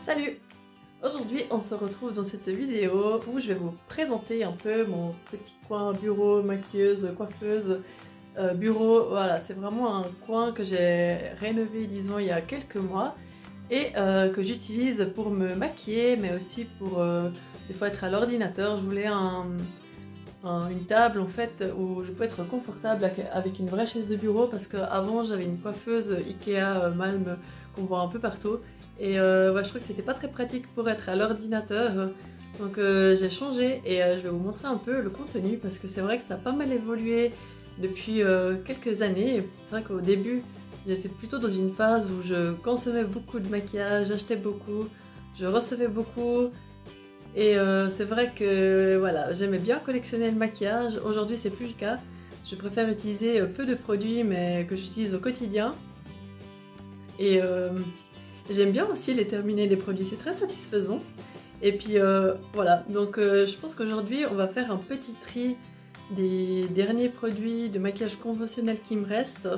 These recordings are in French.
Salut! Aujourd'hui on se retrouve dans cette vidéo où je vais vous présenter un peu mon petit coin bureau, maquilleuse, coiffeuse, bureau. Voilà, c'est vraiment un coin que j'ai rénové disons il y a quelques mois et que j'utilise pour me maquiller mais aussi pour des fois être à l'ordinateur. Je voulais une table en fait où je peux être confortable avec une vraie chaise de bureau parce qu'avant j'avais une coiffeuse Ikea Malm qu'on voit un peu partout et ouais, je trouve que c'était pas très pratique pour être à l'ordinateur, donc j'ai changé et je vais vous montrer un peu le contenu parce que c'est vrai que ça a pas mal évolué depuis quelques années. C'est vrai qu'au début j'étais plutôt dans une phase où je consommais beaucoup de maquillage, j'achetais beaucoup, je recevais beaucoup. Et c'est vrai que voilà, j'aimais bien collectionner le maquillage. Aujourd'hui c'est plus le cas. Je préfère utiliser peu de produits mais que j'utilise au quotidien. Et j'aime bien aussi les terminer les produits, c'est très satisfaisant. Et puis voilà, donc je pense qu'aujourd'hui on va faire un petit tri des derniers produits de maquillage conventionnel qui me restent.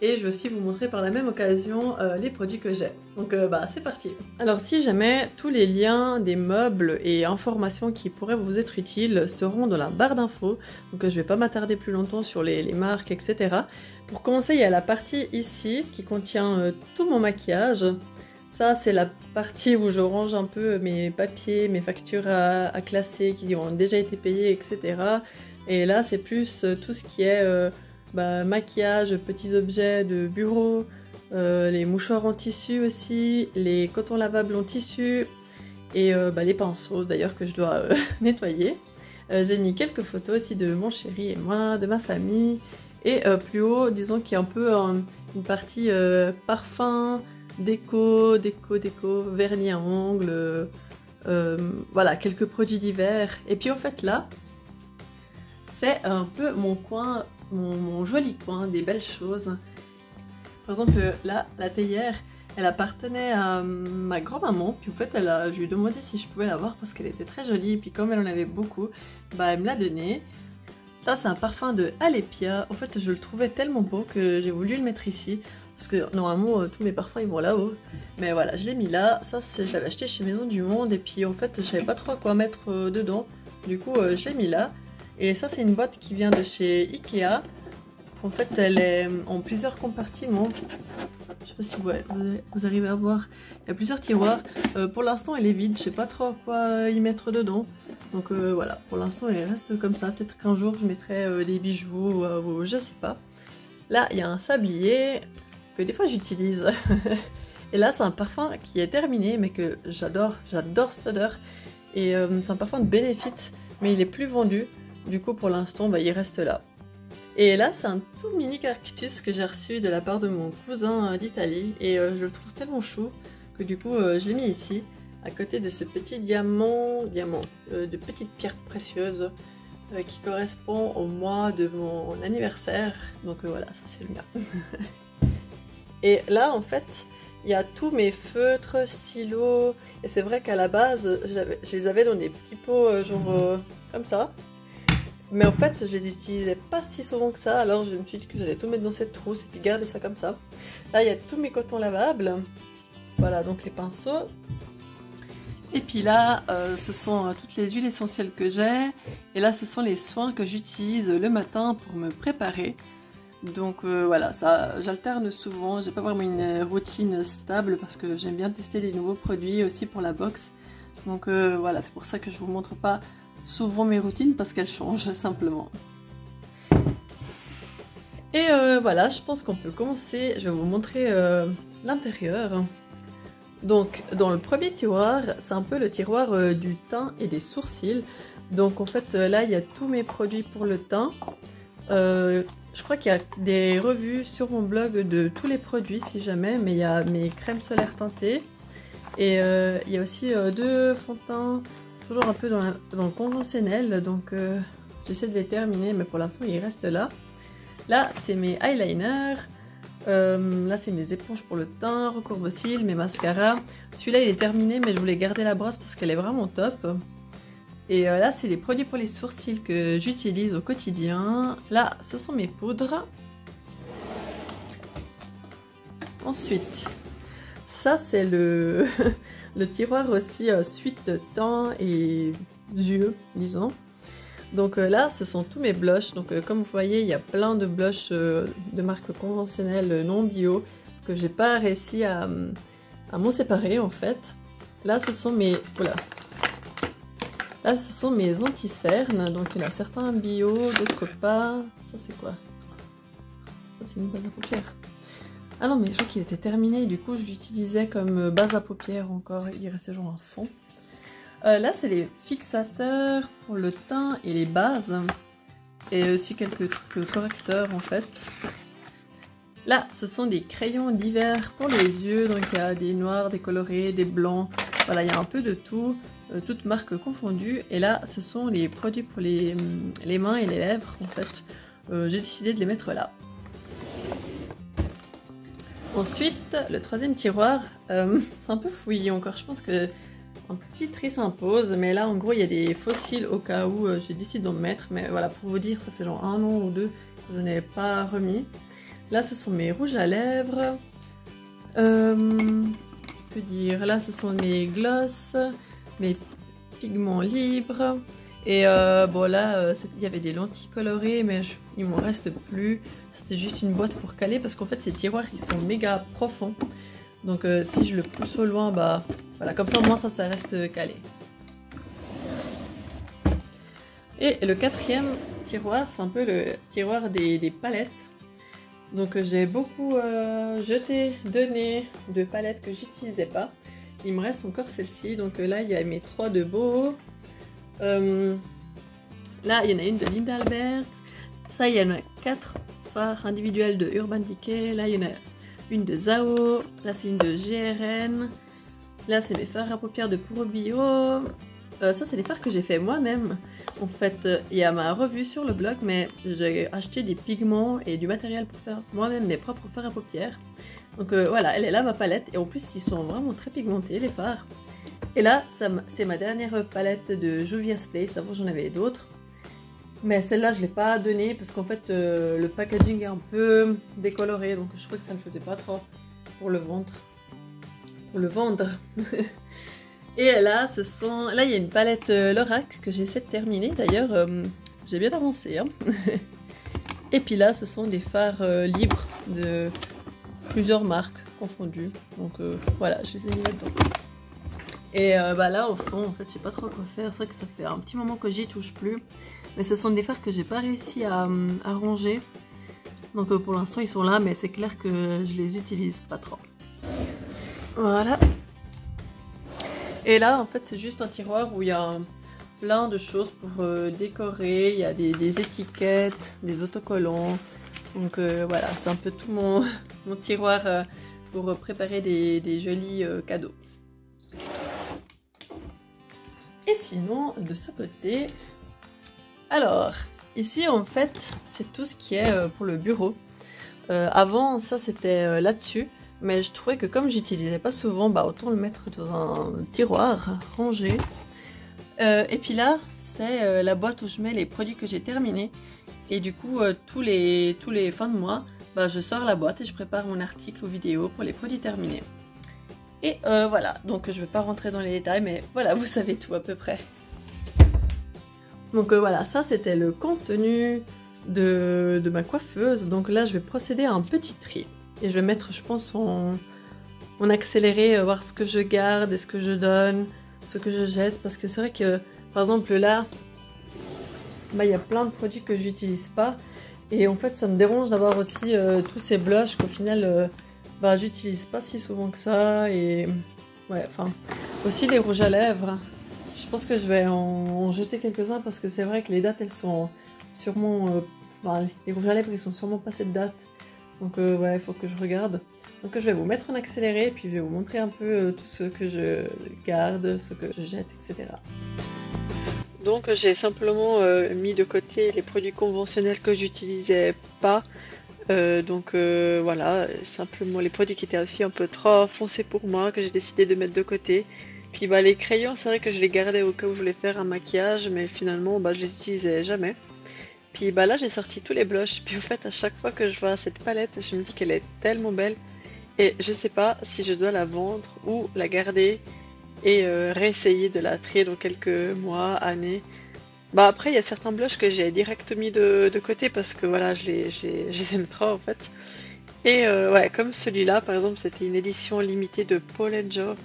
Et je vais aussi vous montrer par la même occasion les produits que j'ai. Donc bah c'est parti. Alors si jamais tous les liens des meubles et informations qui pourraient vous être utiles seront dans la barre d'infos. Donc je vais pas m'attarder plus longtemps sur les marques, etc. Pour commencer, il y a la partie ici qui contient tout mon maquillage. Ça c'est la partie où je range un peu mes papiers, mes factures à classer qui ont déjà été payées, etc. Et là c'est plus tout ce qui est maquillage, petits objets de bureau, les mouchoirs en tissu aussi, les cotons lavables en tissu et les pinceaux d'ailleurs que je dois nettoyer. J'ai mis quelques photos aussi de mon chéri et moi, de ma famille et plus haut disons qu'il y a un peu une partie parfum, déco, vernis à ongles, voilà quelques produits divers. Et puis en fait là c'est un peu mon coin, mon joli coin, des belles choses. Par exemple là, la théière, elle appartenait à ma grand-maman, puis en fait je lui ai demandé si je pouvais l'avoir parce qu'elle était très jolie, et puis comme elle en avait beaucoup, elle me l'a donnée. Ça c'est un parfum de Alepia, en fait je le trouvais tellement beau que j'ai voulu le mettre ici, parce que normalement tous mes parfums ils vont là-haut, mais voilà je l'ai mis là. Ça je l'avais acheté chez Maison du Monde, et puis en fait je savais pas trop quoi mettre dedans, du coup je l'ai mis là. Et ça c'est une boîte qui vient de chez Ikea. En fait elle est en plusieurs compartiments. Je sais pas si vous arrivez à voir. Il y a plusieurs tiroirs. Pour l'instant elle est vide, je sais pas trop à quoi y mettre dedans. Donc voilà, pour l'instant elle reste comme ça. Peut-être qu'un jour je mettrai des bijoux ou je sais pas. Là il y a un sablier que des fois j'utilise. Et là c'est un parfum qui est terminé mais que j'adore cette odeur. Et c'est un parfum de Benefit mais il est plus vendu. Du coup pour l'instant il reste là. Et là c'est un tout mini cactus que j'ai reçu de la part de mon cousin d'Italie. Et je le trouve tellement chou que du coup je l'ai mis ici, à côté de ce petit diamant de petites pierres précieuses qui correspond au mois de mon anniversaire. Donc voilà, ça c'est le mien. Et là en fait il y a tous mes feutres, stylos. Et c'est vrai qu'à la base je les avais dans des petits pots comme ça. Mais en fait, je les utilisais pas si souvent que ça, alors je me suis dit que j'allais tout mettre dans cette trousse et puis garder ça comme ça. Là, il y a tous mes cotons lavables. Voilà, donc les pinceaux. Et puis là, ce sont toutes les huiles essentielles que j'ai. Et là, ce sont les soins que j'utilise le matin pour me préparer. Donc voilà, ça, j'alterne souvent. J'ai pas vraiment une routine stable parce que j'aime bien tester des nouveaux produits aussi pour la box. Donc voilà, c'est pour ça que je vous montre pas souvent mes routines parce qu'elles changent simplement. Et voilà, je pense qu'on peut commencer. Je vais vous montrer l'intérieur. Donc dans le premier tiroir, c'est un peu le tiroir du teint et des sourcils. Donc en fait là il y a tous mes produits pour le teint. Je crois qu'il y a des revues sur mon blog de tous les produits si jamais, mais il y a mes crèmes solaires teintées. Et il y a aussi deux fonds de teint. Toujours un peu dans le conventionnel, donc j'essaie de les terminer, mais pour l'instant ils restent là. Là c'est mes eyeliners, là c'est mes éponges pour le teint, recourbe-cils, mes mascaras. Celui-là il est terminé mais je voulais garder la brosse parce qu'elle est vraiment top. Et là c'est les produits pour les sourcils que j'utilise au quotidien. Là ce sont mes poudres. Ensuite, ça c'est le le tiroir aussi suite teint et yeux, disons. Donc là, ce sont tous mes blushs. Donc comme vous voyez, il y a plein de blushs de marque conventionnelle non bio que j'ai pas réussi à m'en séparer en fait. Là, ce sont mes... Voilà. Là, ce sont mes anti-cernes. Donc il y en a certains bio, d'autres pas. Ça, c'est quoi? Ça, c'est une base à paupières. Ah non, mais je crois qu'il était terminé. Du coup, je l'utilisais comme base à paupières encore. Il restait genre un fond. Là, c'est les fixateurs pour le teint et les bases. Et aussi quelques trucs correcteurs en fait. Là, ce sont des crayons d'hiver pour les yeux. Donc il y a des noirs, des colorés, des blancs. Voilà, il y a un peu de tout. Toutes marques confondues. Et là, ce sont les produits pour les mains et les lèvres en fait. J'ai décidé de les mettre là. Ensuite, le troisième tiroir, c'est un peu fouillis encore. Je pense que un petit tri s'impose, mais là en gros il y a des fossiles au cas où j'ai décidé d'en mettre, mais voilà, pour vous dire, ça fait genre 1 an ou 2 que je n'ai pas remis. Là ce sont mes rouges à lèvres, je peux dire, là ce sont mes glosses, mes pigments libres, et bon là il y avait des lentilles colorées, mais il m'en reste plus, c'était juste une boîte pour caler, parce qu'en fait ces tiroirs ils sont méga profonds. Donc si je le pousse au loin, bah voilà, comme ça au moins ça reste calé. Et le quatrième tiroir, c'est un peu le tiroir des palettes. Donc j'ai beaucoup donné de palettes que j'utilisais pas. Il me reste encore celle-ci, donc là il y a mes 3 de Boho. Là il y en a une de Lindalberg. Ça il y en a 4 fards individuels de Urban Decay. Là il y en a une de Zao, là c'est une de GRN, là c'est mes fards à paupières de Puro Bio, ça c'est les fards que j'ai fait moi-même. En fait, il y a ma revue sur le blog, mais j'ai acheté des pigments et du matériel pour faire moi-même mes propres fards à paupières. Donc voilà, elle est là ma palette, et en plus ils sont vraiment très pigmentés les fards. Et là, c'est ma dernière palette de Juvia's Place, avant j'en avais d'autres. Mais celle-là, je ne l'ai pas donnée parce qu'en fait, le packaging est un peu décoloré. Donc, je trouvais que ça ne faisait pas trop pour le vendre. Et là, là, il y a une palette Lorac que j'essaie de terminer. D'ailleurs, j'ai bien avancé. Hein. Et puis là, ce sont des fards libres de plusieurs marques confondues. Donc, voilà, je les ai mis là-dedans. Et bah là, au fond, en fait, je sais pas trop quoi faire. C'est vrai que ça fait un petit moment que j'y touche plus. Mais ce sont des fards que j'ai pas réussi à ranger. Donc pour l'instant ils sont là, mais c'est clair que je les utilise pas trop. Voilà. Et là en fait c'est juste un tiroir où il y a plein de choses pour décorer. Il y a des étiquettes, des autocollants. Donc voilà, c'est un peu tout mon tiroir pour préparer des jolis cadeaux. Et sinon, de ce côté... Alors, ici en fait, c'est tout ce qui est pour le bureau. Avant, ça c'était là-dessus, mais je trouvais que comme j'utilisais pas souvent, bah autant le mettre dans un tiroir rangé. Et puis là, c'est la boîte où je mets les produits que j'ai terminés. Et du coup, tous les fins de mois, bah, je sors la boîte et je prépare mon article ou vidéo pour les produits terminés. Et voilà, donc je vais pas rentrer dans les détails, mais voilà, vous savez tout à peu près. Donc voilà, ça c'était le contenu de ma coiffeuse. Donc là je vais procéder à un petit tri. Et je vais mettre, je pense, en accéléré, voir ce que je garde et ce que je donne, ce que je jette. Parce que c'est vrai que, par exemple là, bah, y a plein de produits que j'utilise pas. Et en fait ça me dérange d'avoir aussi tous ces blushs qu'au final, bah, j'utilise pas si souvent que ça. Et ouais, enfin, aussi les rouges à lèvres. Je pense que je vais en jeter quelques-uns parce que c'est vrai que les dates elles sont sûrement... enfin, les rouges à lèvres ils sont sûrement passés de date. Donc ouais, il faut que je regarde. Donc je vais vous mettre en accéléré et puis je vais vous montrer un peu tout ce que je garde, ce que je jette, etc. Donc j'ai simplement mis de côté les produits conventionnels que j'utilisais pas. Voilà, simplement les produits qui étaient aussi un peu trop foncés pour moi, que j'ai décidé de mettre de côté. Puis bah, les crayons, c'est vrai que je les gardais au cas où je voulais faire un maquillage, mais finalement bah, je les utilisais jamais. Puis bah, là j'ai sorti tous les blushs, puis en fait à chaque fois que je vois cette palette, je me dis qu'elle est tellement belle. Et je sais pas si je dois la vendre ou la garder et réessayer de la trier dans quelques mois, années. Bah après il y a certains blushs que j'ai direct mis de côté parce que voilà je les aime trop en fait. Et ouais, comme celui-là par exemple, c'était une édition limitée de Paul Joe.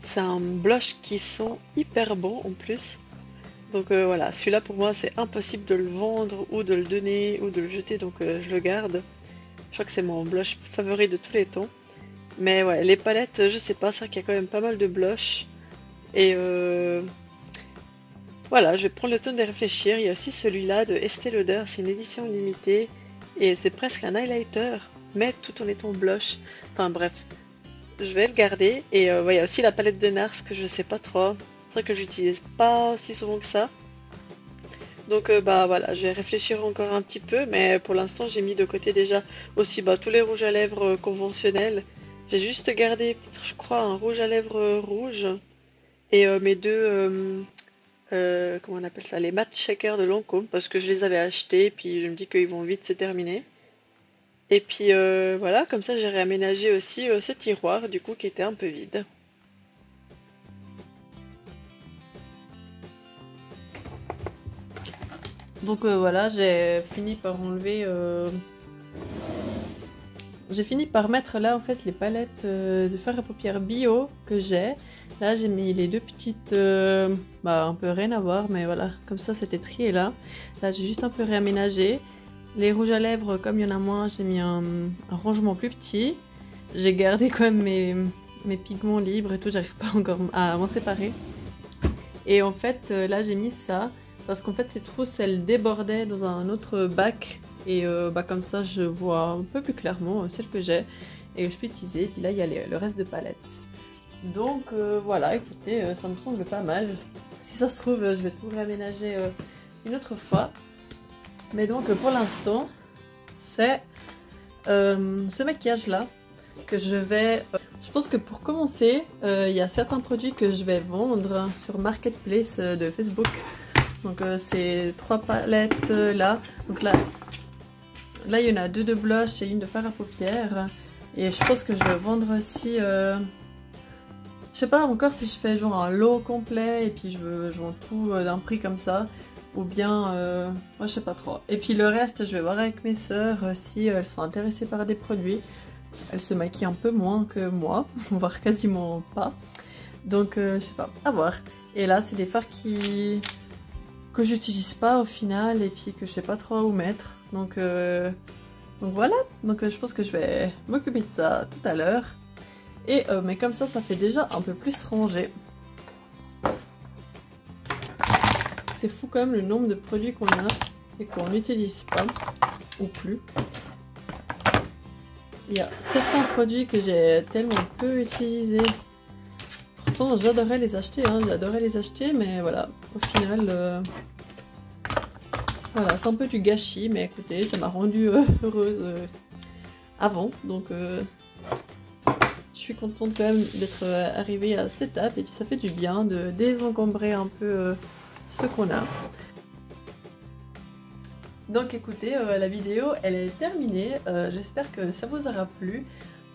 C'est un blush qui sent hyper bon en plus. Donc voilà, celui-là pour moi c'est impossible de le vendre ou de le donner ou de le jeter, donc je le garde. Je crois que c'est mon blush favori de tous les temps. Mais ouais, les palettes, je sais pas, c'est vrai qu'il y a quand même pas mal de blush. Et voilà, je vais prendre le temps de réfléchir. Il y a aussi celui-là de Estée Lauder, c'est une édition limitée. Et c'est presque un highlighter, mais tout en étant blush. Enfin bref, je vais le garder. Et ouais, il y a aussi la palette de NARS que je sais pas trop. C'est vrai que j'utilise pas si souvent que ça. Donc bah voilà, je vais réfléchir encore un petit peu, mais pour l'instant j'ai mis de côté déjà aussi bah, tous les rouges à lèvres conventionnels. J'ai juste gardé, je crois, un rouge à lèvres rouge et mes deux, comment on appelle ça, les matte shakers de Lancôme parce que je les avais achetés, puis je me dis qu'ils vont vite se terminer. Et puis voilà, comme ça j'ai réaménagé aussi ce tiroir du coup qui était un peu vide. Donc voilà, j'ai fini par mettre là en fait les palettes de fard à paupières bio que j'ai. Là j'ai mis les deux petites, bah un peu rien à voir, mais voilà, comme ça c'était trié là. Là j'ai juste un peu réaménagé. Les rouges à lèvres, comme il y en a moins, j'ai mis un rangement plus petit. J'ai gardé quand même mes pigments libres et tout, j'arrive pas encore à m'en séparer. Et en fait là j'ai mis ça parce qu'en fait ces trousses elles débordaient dans un autre bac. Et bah comme ça je vois un peu plus clairement celle que j'ai et je peux utiliser. Et puis là il y a le reste de palette. Donc voilà, écoutez, ça me semble pas mal. Si ça se trouve je vais tout réaménager une autre fois. Mais donc pour l'instant c'est ce maquillage là que je vais... je pense que pour commencer il y a certains produits que je vais vendre sur Marketplace de Facebook. Donc c'est 3 palettes là. Donc là il y en a 2 de blush et une de fard à paupières. Et je pense que je vais vendre aussi... je sais pas encore si je fais genre un lot complet et puis je vends tout d'un prix comme ça. Ou bien... moi je sais pas trop. Et puis le reste je vais voir avec mes sœurs si elles sont intéressées par des produits. Elles se maquillent un peu moins que moi, voire quasiment pas. Donc je sais pas, à voir. Et là c'est des fards que j'utilise pas au final et puis que je sais pas trop où mettre. Donc voilà, donc je pense que je vais m'occuper de ça tout à l'heure. Et mais comme ça fait déjà un peu plus rangé. C'est fou quand même le nombre de produits qu'on a et qu'on n'utilise pas, ou plus. Il y a certains produits que j'ai tellement peu utilisés. Pourtant j'adorais les acheter, hein, mais voilà, au final... voilà, c'est un peu du gâchis, mais écoutez, ça m'a rendue heureuse avant, donc je suis contente quand même d'être arrivée à cette étape, et puis ça fait du bien de désencombrer un peu ce qu'on a. Donc écoutez, la vidéo elle est terminée, j'espère que ça vous aura plu.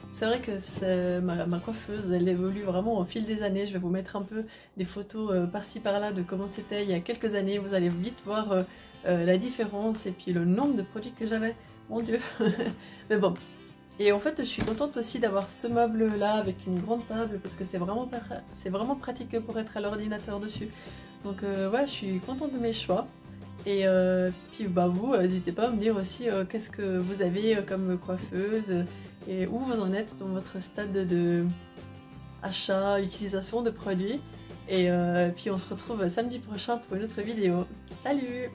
C'est vrai que ma coiffeuse, elle évolue vraiment au fil des années. Je vais vous mettre un peu des photos par-ci par-là de comment c'était il y a quelques années. Vous allez vite voir la différence et puis le nombre de produits que j'avais. Mon Dieu. Mais bon. Et en fait, je suis contente aussi d'avoir ce meuble-là avec une grande table parce que c'est vraiment pratique pour être à l'ordinateur dessus. Donc ouais, je suis contente de mes choix. Et puis bah vous, n'hésitez pas à me dire aussi qu'est-ce que vous avez comme coiffeuse et où vous en êtes dans votre stade de achat, utilisation de produits. Et puis on se retrouve samedi prochain pour une autre vidéo. Salut!